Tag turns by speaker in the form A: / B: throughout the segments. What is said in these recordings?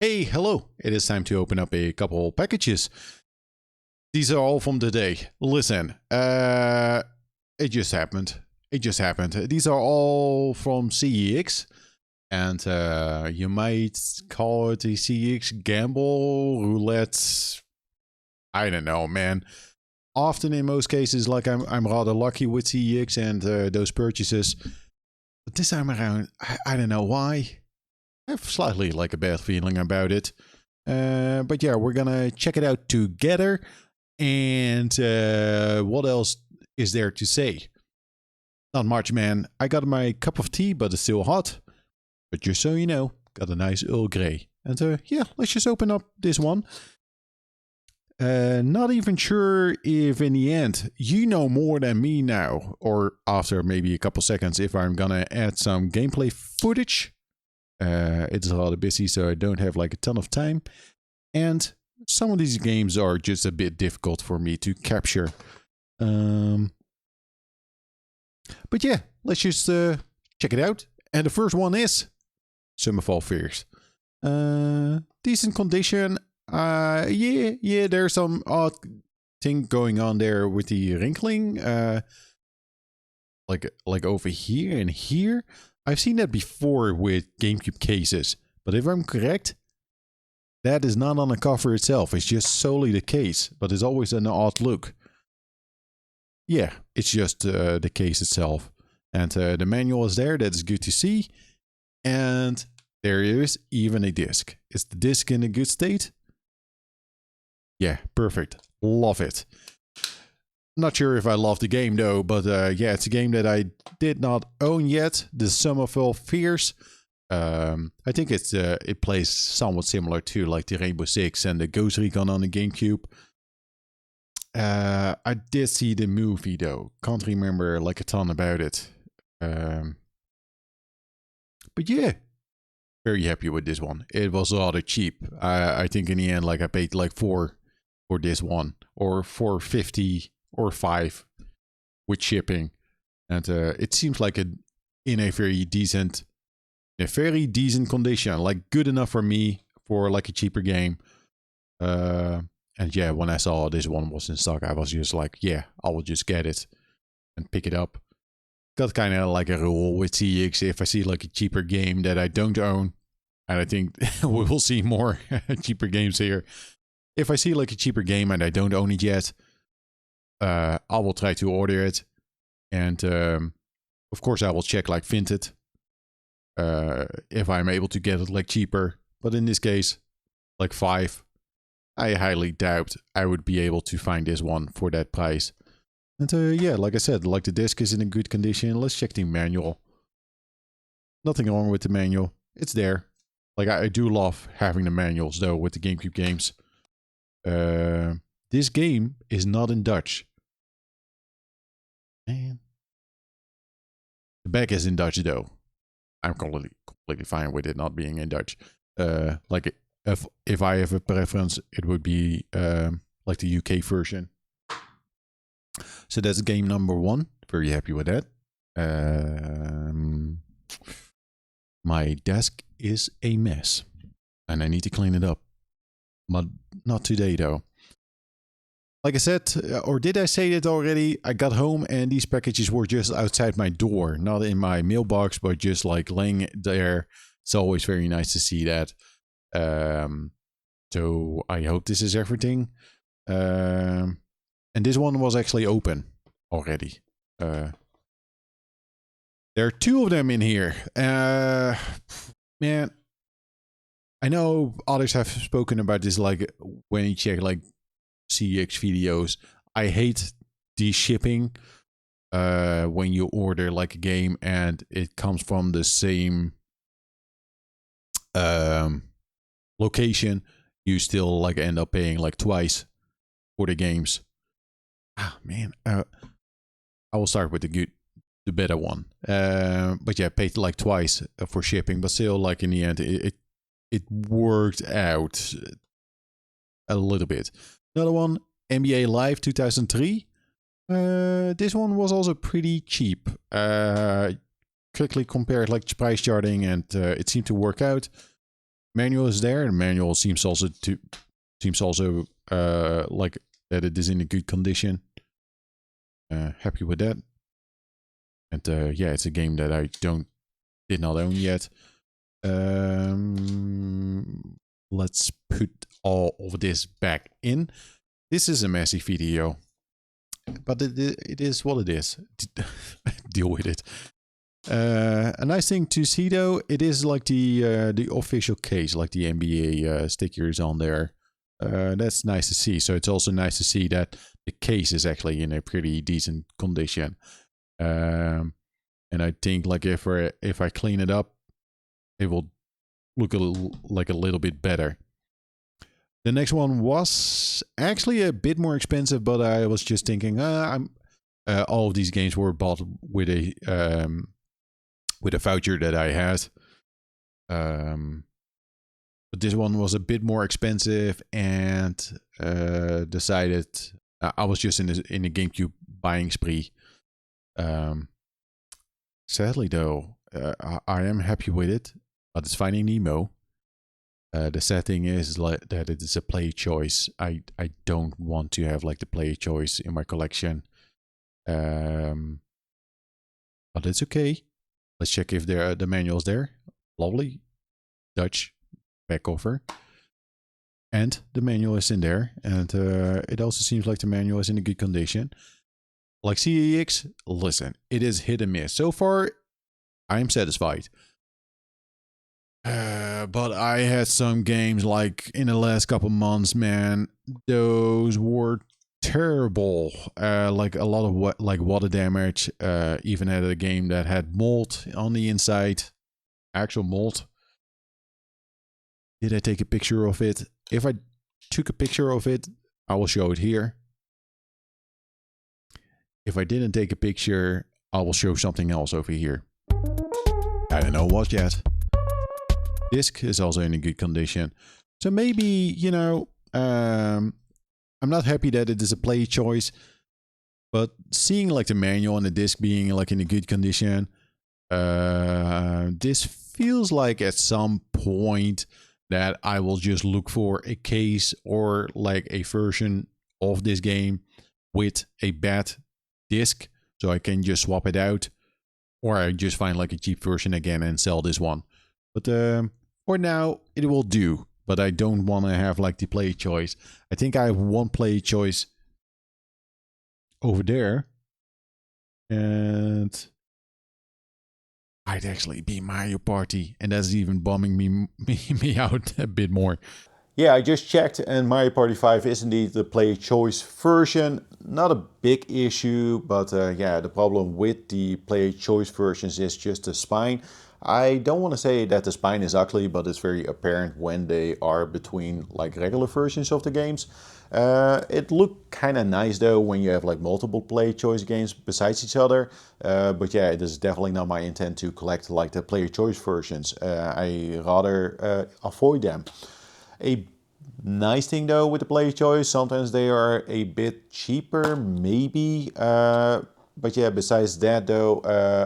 A: Hey, hello. It is time to open up a couple packages. These are all from today. Listen, it just happened. It just happened. These are all from CEX. And you might call it a CEX gamble, roulette. I don't know, man. Often in most cases, like I'm rather lucky with CEX and those purchases. But this time around, I don't know why. I have slightly like a bad feeling about it. But yeah, we're gonna check it out together. And what else is there to say? Not much, man. I got my cup of tea, but it's still hot. But just so you know, got a nice Earl Grey. And yeah, let's just open up this one. Not even sure if in the end you know more than me now, or after maybe a couple seconds, if I'm gonna add some gameplay footage. It's rather busy, so I don't have like a ton of time. And some of these games are just a bit difficult for me to capture. But yeah, let's just check it out. And the first one is Summerfall Fears. Decent condition. Yeah, there's some odd thing going on there with the wrinkling. Like over here and here. I've seen that before with GameCube cases, but if I'm correct, that is not on the cover itself. It's just solely the case, but it's always an odd look. Yeah, it's just the case itself. And the manual is there. That is good to see. And there is even a disc. Is the disc in a good state? Yeah, perfect. Love it. Not sure if I love the game though, but yeah, it's a game that I did not own yet. The Summerfall Fears. I think it plays somewhat similar to like the Rainbow Six and the Ghost Recon on the GameCube. I did see the movie though. Can't remember like a ton about it. But yeah, very happy with this one. It was rather cheap. I think in the end, like I paid like $4 for this one, or $4.50. Or $5 with shipping, and it seems like in a very decent condition, like good enough for me for like a cheaper game. And yeah, when I saw this one was in stock, I was just like, yeah, I will just get it and pick it up. Got kind of like a rule with CEX: if I see like a cheaper game that I don't own, and I think we will see more cheaper games here. If I see like a cheaper game and I don't own it yet, I will try to order it, and of course I will check like Vinted if I'm able to get it like cheaper. But in this case, like $5, I highly doubt I would be able to find this one for that price. And yeah, like I said, like the disc is in a good condition. Let's check the manual. Nothing wrong with the manual. It's there. Like I do love having the manuals though with the GameCube games. This game is not in Dutch. Man. The back is in Dutch though. I'm completely fine with it not being in Dutch. Like if I have a preference, it would be like the UK version. So that's game number 1. Very happy with that. My desk is a mess, and I need to clean it up. But not today though. Like I said, or did I say it already? I got home and these packages were just outside my door, not in my mailbox, but just like laying there. It's always very nice to see that. So I hope this is everything. And this one was actually open already. There are 2 of them in here. Man, I know others have spoken about this, like when you check like CEX videos. I hate the shipping when you order like a game and it comes from the same location. You still like end up paying like twice for the games. Ah man, I will start with the better one. But yeah, paid like twice for shipping, but still like in the end it worked out a little bit. Another one, NBA Live 2003. This one was also pretty cheap. Quickly compared like price charting, and it seemed to work out. manual is there. The manual seems also like that it is in a good condition. Happy with that. And yeah, it's a game that I did not own yet. Let's put all of this back in. This is a messy video, but it is what it is. Deal with it. A nice thing to see though, it is like the official case, like the NBA stickers on there. That's nice to see. So it's also nice to see that the case is actually in a pretty decent condition. And I think like if I clean it up, it will look a little bit better. The next one was actually a bit more expensive, but I was just thinking, all of these games were bought with a voucher that I had. But this one was a bit more expensive, and decided I was just in a GameCube buying spree. Sadly, though, I am happy with it, but it's Finding Nemo. The sad thing is like that it is a play choice. I don't want to have like the play choice in my collection. But it's okay. Let's check if the manual's there. Lovely. Dutch back cover. And the manual is in there. And it also seems like the manual is in a good condition. Like CEX, listen, it is hit and miss. So far, I am satisfied. But I had some games like in the last couple months, man, those were terrible. Like a lot of water damage. Even had a game that had mold on the inside, actual mold. Did I take a picture of it? If I took a picture of it, I will show it here. If I didn't take a picture, I will show something else over here. I don't know what yet. Disc is also in a good condition. So maybe, you know, I'm not happy that it is a play choice, but seeing like the manual and the disc being like in a good condition, this feels like at some point that I will just look for a case or like a version of this game with a bad disc, so I can just swap it out, or I just find like a cheap version again and sell this one. But for now, it will do. But I don't want to have like the play choice. I think I have one play choice over there. And might actually be Mario Party. And that's even bumming me out a bit more. Yeah, I just checked, and Mario Party 5 is indeed the play choice version. Not a big issue, but yeah, the problem with the play choice versions is just the spine. I don't want to say that the spine is ugly, but it's very apparent when they are between like regular versions of the games. It looked kind of nice though when you have like multiple play choice games besides each other. But yeah, it is definitely not my intent to collect like the play choice versions. I rather avoid them. A nice thing though with the play choice, sometimes they are a bit cheaper, maybe. But yeah, besides that though,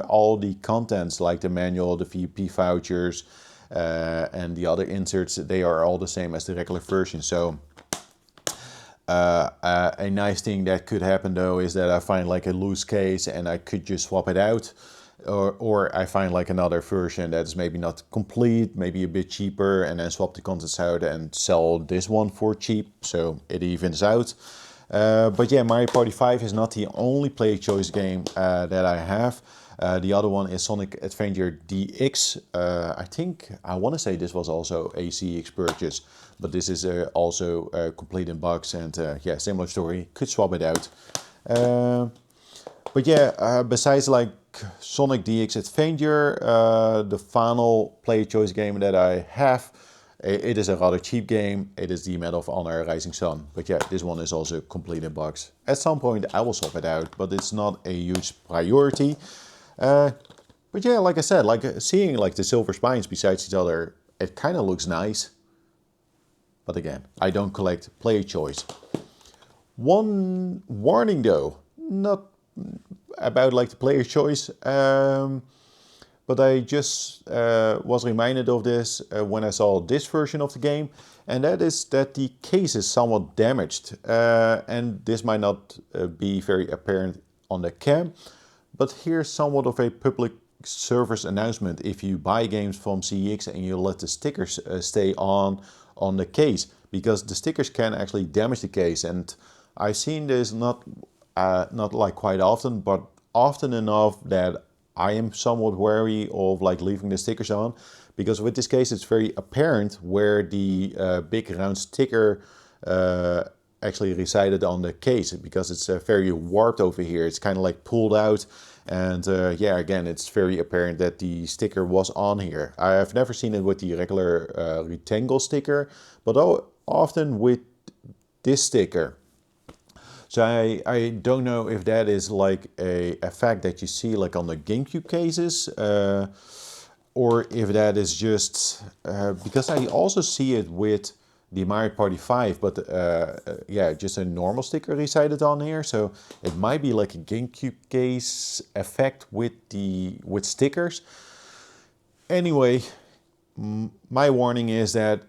A: all the contents like the manual, the VP vouchers, and the other inserts, they are all the same as the regular version. So a nice thing that could happen though is that I find like a loose case and I could just swap it out. Or I find like another version that is maybe not complete, maybe a bit cheaper, and then swap the contents out and sell this one for cheap, so it evens out. But yeah, Mario Party 5 is not the only play choice game that I have. The other one is Sonic Adventure DX. I want to say this was also a CEX purchase, but this is also complete in box, and yeah, similar story, could swap it out. But yeah, besides like Sonic DX Adventure, the final play choice game that I have, it is a rather cheap game. It is the Medal of Honor Rising Sun. But yeah, this one is also complete in box. At some point I will swap it out, but it's not a huge priority. But yeah, like I said, like seeing like the silver spines besides each other, it kind of looks nice. But again, I don't collect play choice. One warning though, not about like the player choice, but but I just was reminded of this when I saw this version of the game, and that is that the case is somewhat damaged, and this might not be very apparent on the cam, but here's somewhat of a public service announcement. If you buy games from CEX and you let the stickers stay on the case, because the stickers can actually damage the case, and I've seen this not like quite often, but often enough that I am somewhat wary of like leaving the stickers on, because with this case it's very apparent where the big round sticker actually resided on the case, because it's very warped over here. It's kind of like pulled out, and yeah, again, it's very apparent that the sticker was on here. I have never seen it with the regular rectangle sticker, but often with this sticker. So I don't know if that is like a effect that you see like on the GameCube cases, or if that is just because I also see it with the Mario Party 5, but yeah, just a normal sticker resided on here. So it might be like a GameCube case effect with stickers. Anyway, my warning is that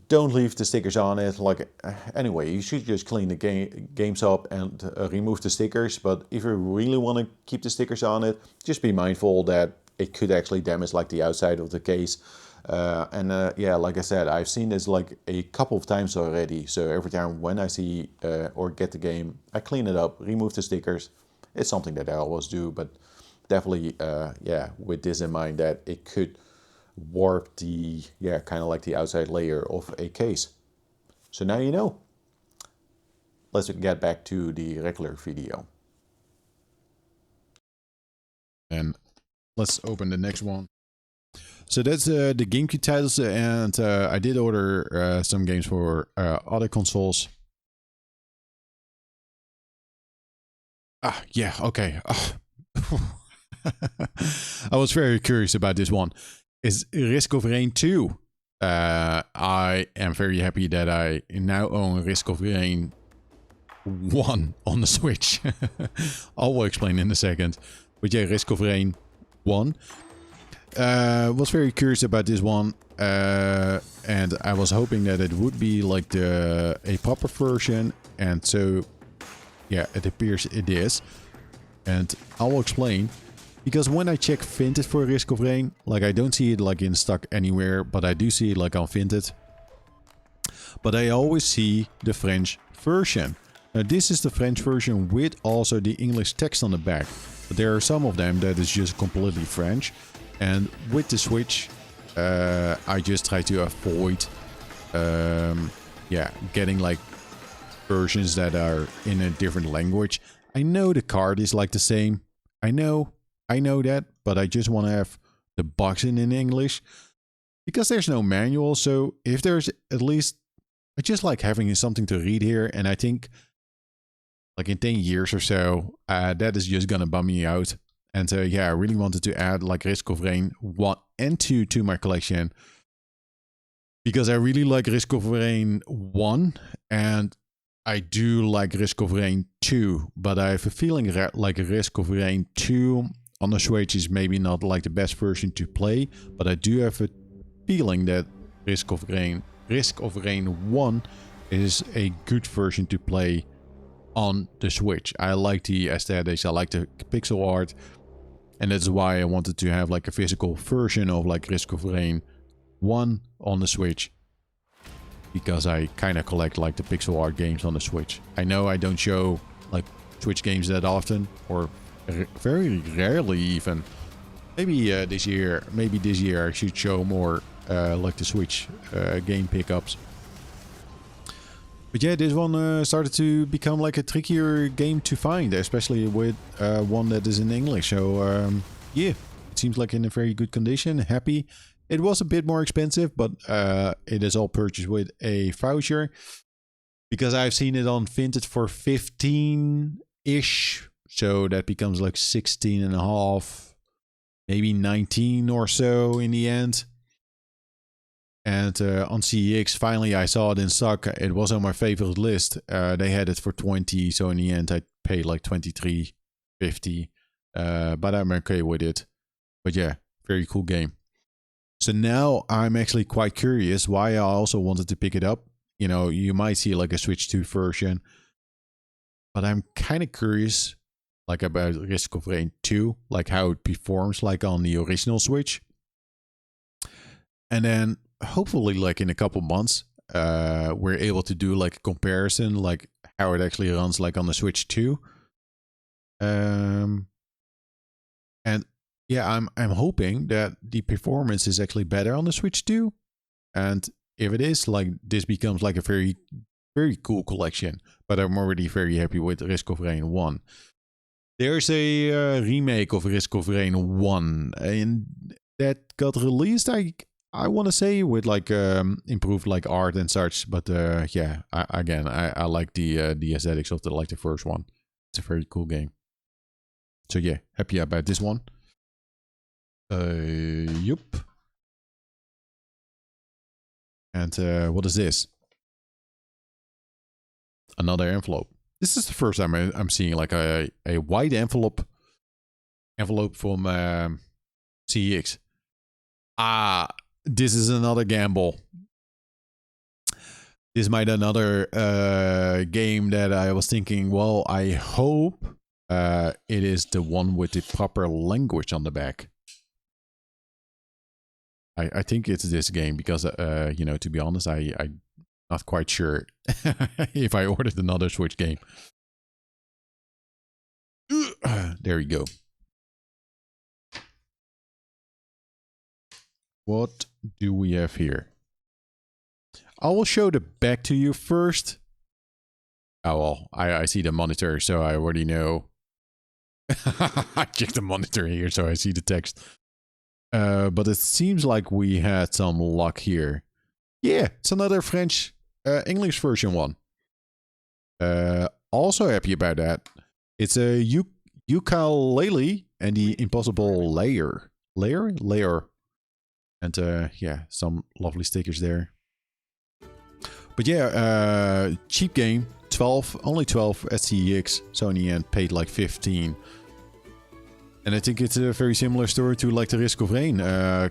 A: don't leave the stickers on it. Like anyway, you should just clean the games up and remove the stickers. But if you really want to keep the stickers on it, just be mindful that it could actually damage like the outside of the case. Yeah, like I said, I've seen this like a couple of times already. So every time when I see or get the game, I clean it up, remove the stickers. It's something that I always do, but definitely, yeah, with this in mind that it could warp the, yeah, kind of like the outside layer of a case. So now you know. Let's get back to the regular video. And let's open the next one. So that's the GameCube titles, and I did order some games for other consoles. Yeah, okay. I was very curious about this one. Is Risk of Rain 2. I am very happy that I now own Risk of Rain 1 on the Switch. I will explain in a second. But yeah, Risk of Rain 1. Was very curious about this one. And I was hoping that it would be like a proper version. And so, yeah, it appears it is. And I will explain. Because when I check Vinted for Risk of Rain, like I don't see it like in stock anywhere, but I do see it like on Vinted. But I always see the French version. Now this is the French version with also the English text on the back. But there are some of them that is just completely French. And with the Switch, I just try to avoid, yeah, getting like versions that are in a different language. I know the card is like the same. I know that, but I just want to have the box in English because there's no manual. So if there's at least, I just like having something to read here. And I think like in 10 years or so, that is just going to bum me out. And yeah, I really wanted to add like Risk of Rain 1 and 2 to my collection because I really like Risk of Rain 1 and I do like Risk of Rain 2, but I have a feeling like Risk of Rain 2 on the Switch is maybe not like the best version to play, but I do have a feeling that Risk of Rain 1 is a good version to play on the Switch. I like the aesthetics, I like the pixel art, and that's why I wanted to have like a physical version of like Risk of Rain 1 on the Switch. Because I kind of collect like the pixel art games on the Switch. I know I don't show like Switch games that often, or very rarely even. Maybe this year I should show more like the Switch game pickups. But yeah, this one started to become like a trickier game to find, especially with one that is in English. So yeah, it seems like in a very good condition. Happy. It was a bit more expensive, but it is all purchased with a voucher. Because I've seen it on Vinted for 15-ish. So that becomes like 16 and a half, maybe 19 or so in the end. And on CEX, finally I saw it in stock. It was on my favorite list. They had it for 20, so in the end I paid like 23.50. But I'm okay with it. But yeah, Very cool game. So now I'm actually quite curious why I also wanted to pick it up. You know, you might see like a Switch 2 version, but I'm kind of curious like about Risk of Rain 2, like how it performs like on the original Switch. And then hopefully like in a couple months, we're able to do like a comparison, like how it actually runs like on the Switch 2. And yeah, I'm hoping that the performance is actually better on the Switch 2. And if it is, like this becomes like a very, very cool collection. But I'm already very happy with Risk of Rain 1. There's a remake of Risk of Rain 1, and that got released, I want to say, with like improved like art and such. But yeah, I like the aesthetics of the first one. It's a very cool game. So yeah, happy about this one. Yup. And what is this? Another envelope. This is the first time I'm seeing like a white envelope from CEX. This is another gamble. This might another game that I was thinking, well, I hope it is the one with the proper language on the back. I think it's this game because, you know, to be honest, I'm not quite sure if I ordered another Switch game. There we go. What do we have here? I will show the back to you first. Oh, well, I see the monitor, so I already know. I checked the monitor here, so I see the text. But it seems like we had some luck here. Yeah, it's another French English version one. Also happy about that. It's a ukulele and the impossible layer. Layer. And yeah, some lovely stickers there. But yeah, cheap game. 12, only 12 at CEX. So in the end, paid like 15. And I think it's a very similar story to like the Risk of Rain. I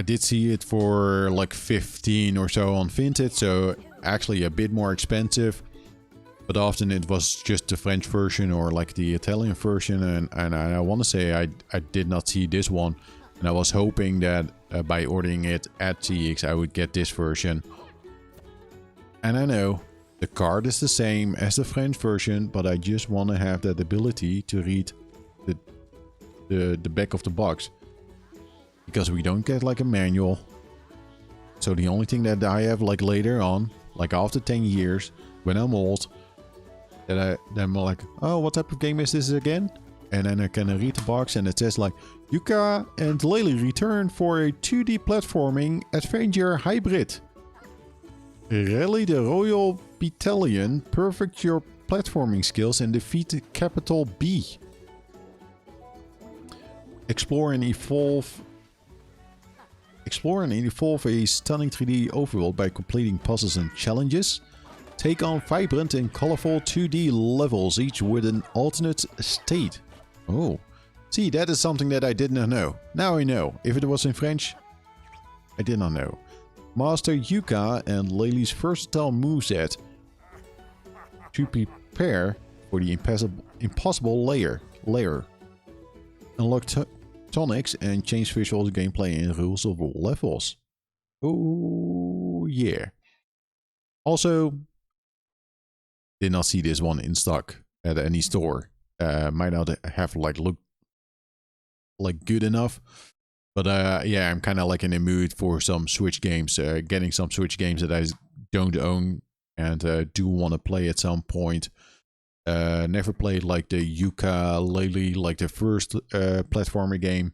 A: did see it for like 15 or so on Vinted, so actually a bit more expensive. But often it was just the French version or like the Italian version, and I want to say I did not see this one. And I was hoping that by ordering it at CEX I would get this version. And I know the card is the same as the French version, but I just want to have that ability to read the back of the box, because we don't get like a manual. So the only thing that I have like later on, like after 10 years when I'm old, that I'm like, oh, what type of game is this again? And then I can read the box and it says like, Yuka and Lily return for a 2D platforming adventure hybrid. Rally the Royal Battalion, perfect your platforming skills and defeat Capital B. Explore and evolve a stunning 3D overworld by completing puzzles and challenges. Take on vibrant and colorful 2D levels, each with an alternate state. Oh, see, that is something that I did not know. Now I know. If it was in French, I did not know. Master Yuka and Lily's versatile moveset to prepare for the impossible layer. Unlock tonics and change visual gameplay and rules of levels. Oh yeah. Also, did not see this one in stock at any store. Might not have like looked like good enough. But yeah, I'm kind of like in the mood for some Switch games. Getting some Switch games that I don't own and do want to play at some point. Never played like the Yooka-Laylee, like the first platformer game.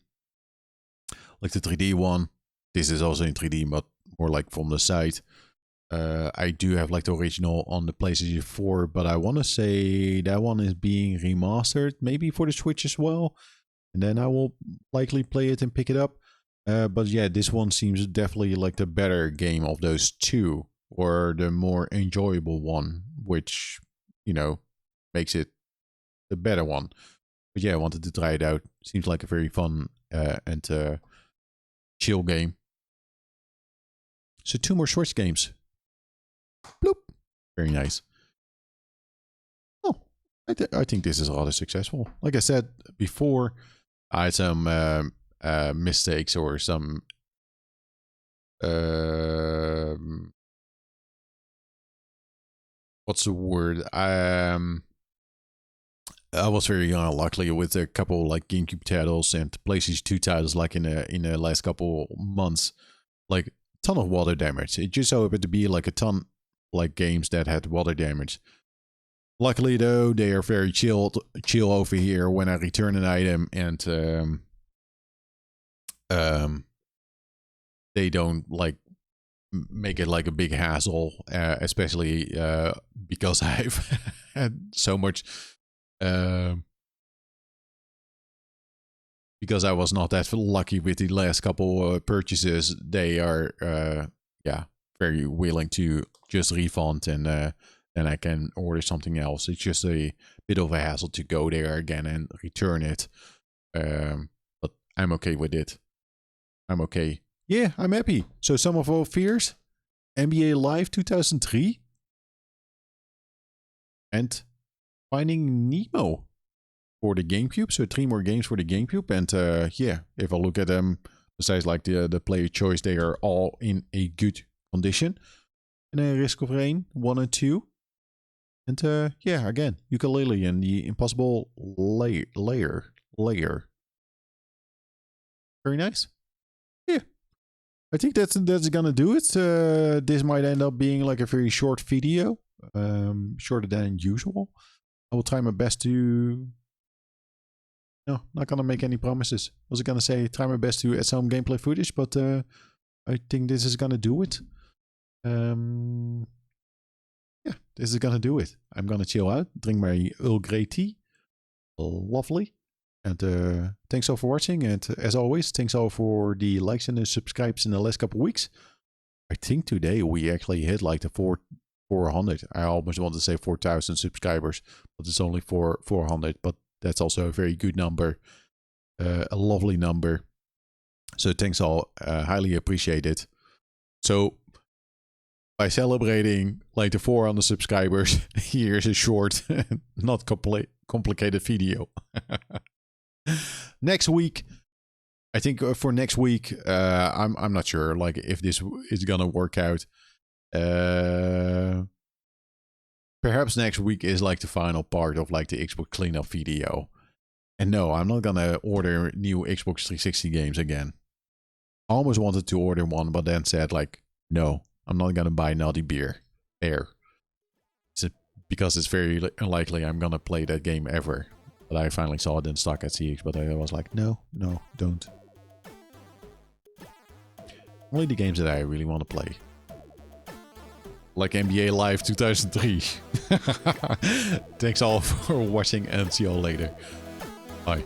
A: Like the 3D one. This is also in 3D, but more like from the side. I do have like the original on the PlayStation 4, but I want to say that one is being remastered, maybe for the Switch as well. And then I will likely play it and pick it up. But yeah, this one seems definitely like the better game of those two, or the more enjoyable one, which, you know, makes it the better one. But yeah, I wanted to try it out. Seems like a very fun and chill game. So 2 more Switch games. Bloop. Very nice. Oh, I think this is rather successful. Like I said before, I had some mistakes or some what's the word? I was very unlucky with a couple like GameCube titles and PlayStation 2 titles like in the last couple months. Like ton of water damage. It just so happened to be like a ton like games that had water damage. Luckily though, they are very chill over here when I return an item, and they don't like make it like a big hassle, especially because I've had so much because I was not that lucky with the last couple purchases. They are yeah, very willing to just refund, and then I can order something else. It's just a bit of a hassle to go there again and return it, but I'm okay with it. I'm okay. Yeah, I'm happy. So some of our fears, NBA Live 2003, and Finding Nemo for the GameCube. So 3 more games for the GameCube. And yeah, if I look at them, besides like the player choice, they are all in a good condition. And then Risk of Rain 1 and 2. And yeah, again, Ukulele and the Impossible Layer. Very nice. Yeah. I think that's gonna do it. This might end up being like a very short video. Shorter than usual. I will try my best to... No, not gonna make any promises. I was gonna say try my best to add some gameplay footage, but I think this is gonna do it. Yeah, this is gonna do it. I'm gonna chill out, drink my Earl Grey tea. Lovely. And thanks all for watching. And as always, thanks all for the likes and the subscribes in the last couple of weeks. I think today we actually hit like the 400. I almost want to say 4,000 subscribers, but it's only 400. But that's also a very good number, a lovely number. So thanks all, highly appreciate it. So by celebrating like the 400 subscribers, here's a short, not complicated video. Next week, I think for next week, I'm not sure like if this is gonna work out. Perhaps next week is like the final part of like the Xbox cleanup video. And no, I'm not gonna order new Xbox 360 games again. I almost wanted to order one, but then said like, no, I'm not gonna buy Naughty Bear. Because it's very unlikely I'm gonna play that game ever. But I finally saw it in stock at CEX, but I was like, no, don't. Only the games that I really want to play. Like NBA Live 2003. Thanks all for watching and see you all later. Bye.